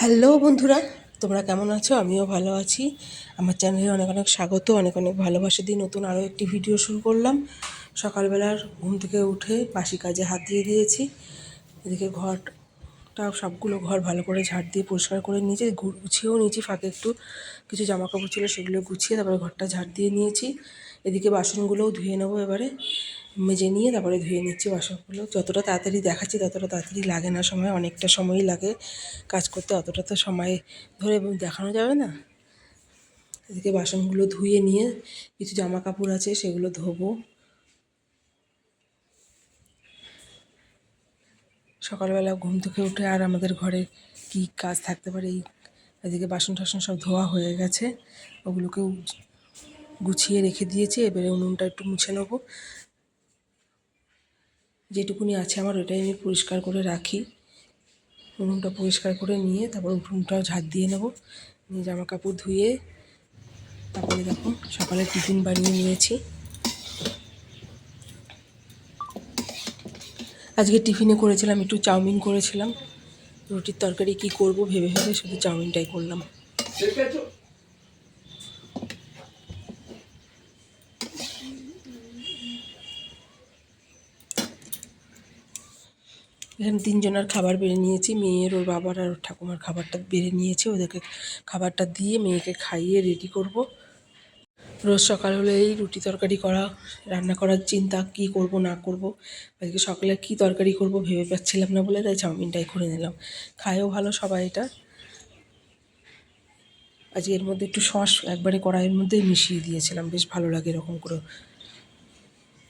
Hello বন্ধুরা, তোমরা কেমন আছো? আমিও ভালো আছি। আমার চ্যানেলে অনেক অনেক স্বাগত, অনেক অনেক ভালোবাসা দিয়ে নতুন আরও একটি ভিডিও শুরু করলাম। সকালবেলার ঘুম থেকে উঠে বাসি কাজে হাত দিয়ে দিয়েছি। এদিকে ঘরটা সবগুলো ঘর ভালো করে ঝাড় দিয়ে পরিষ্কার করে নিয়েছি, গুছিয়েও নিয়েছি। ফাঁকে একটু কিছু জামা কাপড় ছিল, সেগুলো গুছিয়ে তারপরে ঘরটা ঝাড় দিয়ে নিয়েছি। এদিকে বাসনগুলোও ধুয়ে নেবো, এবারে মেজে নিয়ে তারপরে ধুয়ে নিচ্ছি বাসনগুলো। যতটা তাড়াতাড়ি দেখাচ্ছি ততটা তাড়াতাড়ি লাগে না, সময় অনেকটা সময়ই লাগে কাজ করতে, অতটা তো সময় ধরে দেখানো যাবে না। এদিকে বাসনগুলো ধুয়ে নিয়ে কিছু জামা কাপড় আছে সেগুলো ধোবো। সকালবেলা ঘুম থেকে উঠে আর আমাদের ঘরে কি কাজ থাকতে পারে, এদিকে বাসন টাসন সব ধোয়া হয়ে গেছে, ওগুলোকেও গুছিয়ে রেখে দিয়েছি। এবারে উনুনটা একটু মুছে নেবো, যেটুকুনি আছে আমার ওটাই আমি পরিষ্কার করে রাখি। উনুনটা পরিষ্কার করে নিয়ে তারপর উঠোনটাও ঝাড় দিয়ে নেবো, নিয়ে জামা কাপড় ধুয়ে তারপরে দেখো সকালে টিফিন বানিয়ে নিয়েছি। আজকে টিফিনে করেছিলাম একটু চাউমিন করেছিলাম। রুটির তরকারি কি করব ভেবে ভেবে শুধু চাউমিনটাই করলাম। এখানে তিনজনের খাবার বেড়ে নিয়েছি, মেয়ের, ওর বাবার আর ওর ঠাকুমার খাবারটা বেড়ে নিয়েছি। ওদেরকে খাবারটা দিয়ে মেয়েকে খাইয়ে রেডি করব। রোজ সকাল হলে এই রুটি তরকারি রান্না করার চিন্তা, কি করব না করব। আজকে সকালে কি তরকারি করব ভেবে পাচ্ছিলাম না বলে তাই চাউমিনটাই করে নিলাম। খায়ও ভালো সবাই এটা। আজকে এর মধ্যে একটু সস একবারে কড়াইয়ের মধ্যেই মিশিয়ে দিয়েছিলাম, বেশ ভালো লাগে এরকম করে।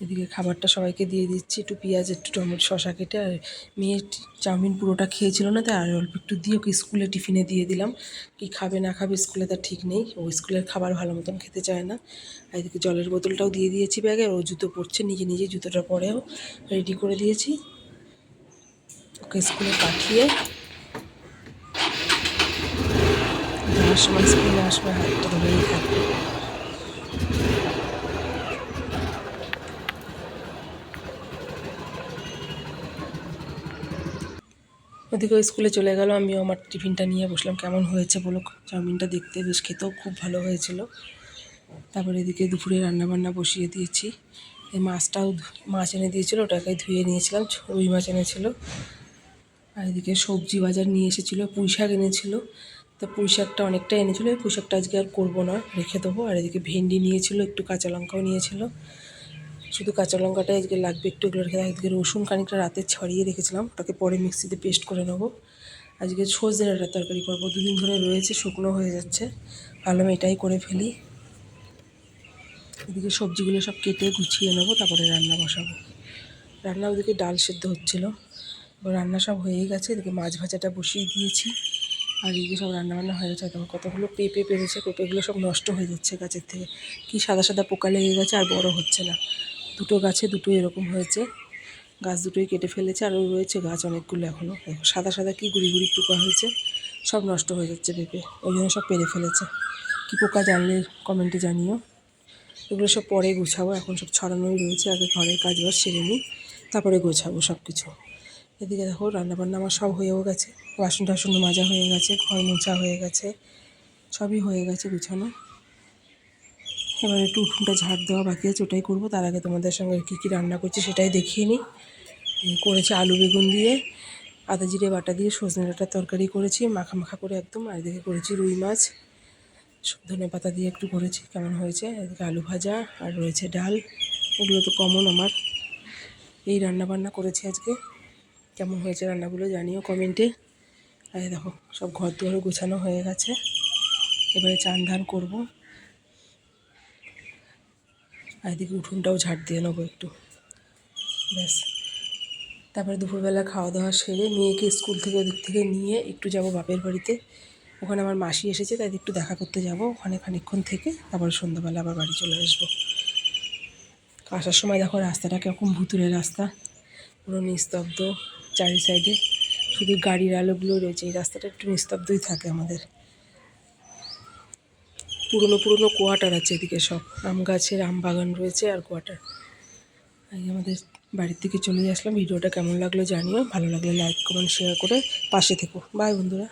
এদিকে খাবারটা সবাইকে দিয়ে দিচ্ছি, একটু পেঁয়াজ, একটু টমেটো, শসা কেটে। আর মেয়ে চাউমিন পুরোটা খেয়েছিল না, তাই আর অল্প একটু দিয়ে ওকে স্কুলে টিফিনে দিয়ে দিলাম। কি খাবে না খাবে স্কুলে তার ঠিক নেই, ও স্কুলের খাবার ভালো মতন খেতে চায় না। আর এদিকে জলের বোতলটাও দিয়ে দিয়েছি ব্যাগে, ও জুতো পরছে, নিজে নিজে জুতোটা পরেও রেডি করে দিয়েছি। ওকে স্কুলে পাঠিয়ে যাওয়ার সময়, স্কুলে আসবে হাতটা ধরেই থাকবে। ওদিকে স্কুলে চলে গেল, আমিও আমার টিফিনটা নিয়ে বসলাম। কেমন হয়েছে বলো চাউমিনটা? দেখতে বেশ, খেতেও খুব ভালো হয়েছিল। তারপরে এদিকে দুপুরে রান্নাবান্না বসিয়ে দিয়েছি। এই মাছ এনে দিয়েছিলো, ওটাকে ধুয়ে নিয়েছিলাম, রুই মাছ এনেছিল। আর এদিকে সবজি বাজার নিয়ে এসেছিলো, পুঁই শাক এনেছিলো। তা পুঁই শাকটা অনেকটা এনেছিলো, পুঁই শাকটা আজকে আর করবো না, রেখে দেবো। আর এদিকে ভেন্ডি নিয়েছিলো, একটু কাঁচা লঙ্কাও নিয়েছিল। শুধু কাঁচা লঙ্কাটাই আজকে লাগবে একটু, এগুলো রেখে। একদিকে রসুন খানিকটা রাতে ছড়িয়ে রেখেছিলাম, ওটাকে পরে মিক্সিতে পেস্ট করে নেবো। আজকে সজনে ডাঁটার তরকারি করবো, দুদিন ধরে রয়েছে, শুকনো হয়ে যাচ্ছে, ভাবলাম এটাই করে ফেলি। এদিকে সবজিগুলো সব কেটে গুছিয়ে নেবো, তারপরে রান্না বসাবো। রান্না ওদিকে ডাল সেদ্ধ হচ্ছিলো, রান্না সব হয়ে গেছে। এদিকে মাছ ভাজাটা বসিয়ে দিয়েছি। আর এদিকে সব রান্নাবান্না হয়ে গেছে। তখন কতগুলো পেঁপে পেরেছে, পেঁপেগুলো সব নষ্ট হয়ে যাচ্ছে গাছের থেকে, কি সাদা সাদা পোকা লেগে গেছে, আর বড় হচ্ছে না। দুটো গাছে দুটো এরকম হয়েছে, গাছ দুটোই কেটে ফেলেছে। আরও রয়েছে গাছ অনেকগুলো এখনও, দেখো সাদা সাদা কি গুড়ি গুড়ি পোকা হয়েছে, সব নষ্ট হয়ে যাচ্ছে পেঁপে, ওই জন্য সব পেরে ফেলেছে। কী পোকা জানলে কমেন্টে জানিও। এগুলো সব পরে গোছাবো, এখন সব ছড়ানোই রয়েছে, আগে ঘরের কাজ বাজ সেরে নিই, তারপরে গোছাবো সব কিছু। এদিকে দেখো রান্নাবান্না আমার সব হয়েও গেছে, বাসন টাসন মাজা হয়ে গেছে, ঘর মোছা হয়ে গেছে, সবই হয়ে গেছে গুছানো। এবার একটু উঠোনটা ঝাড় দেওয়া বাকি আছে, ওটাই করবো। তার আগে তোমাদের সঙ্গে কী কী রান্না করছি সেটাই দেখিয়ে নিই। করেছি আলু বেগুন দিয়ে, আদা জিরে বাটা দিয়ে সজনে ডাঁটার তরকারি করেছি, মাখা মাখা করে একদম। আর এদিকে করেছি রুই মাছ, ধনে পাতা দিয়ে একটু করেছি, কেমন হয়েছে। এদিকে আলু ভাজা, আর রয়েছে ডাল, এগুলো তো কমন আমার। এই রান্নাবান্না করেছি আজকে, কেমন হয়েছে রান্নাগুলো জানিও কমেন্টে। আর দেখো সব ঘর দুয়ারও গোছানো হয়ে গেছে, এবারে চান ধান করবো। আর এদিকে উঠোনটাও ঝাড় দিয়ে নেবো একটু, ব্যাস। তারপরে দুপুরবেলা খাওয়া দাওয়া সেরে মেয়েকে স্কুল থেকে ওদিক থেকে নিয়ে একটু যাব বাপের বাড়িতে। ওখানে আমার মাসি এসেছে, তাই একটু দেখা করতে যাব, ওখানে খানিকক্ষণ থেকে তারপরে সন্ধ্যাবেলা আবার বাড়ি চলে আসবো। আসার সময় দেখো রাস্তাটা কীরকম ভুতুরে রাস্তা, পুরো নিস্তব্ধ, চারি সাইডে শুধু গাড়ির আলোগুলো রয়েছে। এই রাস্তাটা একটু নিস্তব্ধই থাকে আমাদের। পুরনো পুরনো কোয়ার্টার আছে এদিকে, সব আম গাছের আম বাগান রয়েছে আর কোয়ার্টার। আমাদের বাড়ির থেকে চলে আসলাম। ভিডিওটা কেমন লাগলো জানিও, ভালো লাগলে লাইক কমেন্ট শেয়ার করে পাশে থেকো। বাই বন্ধুরা।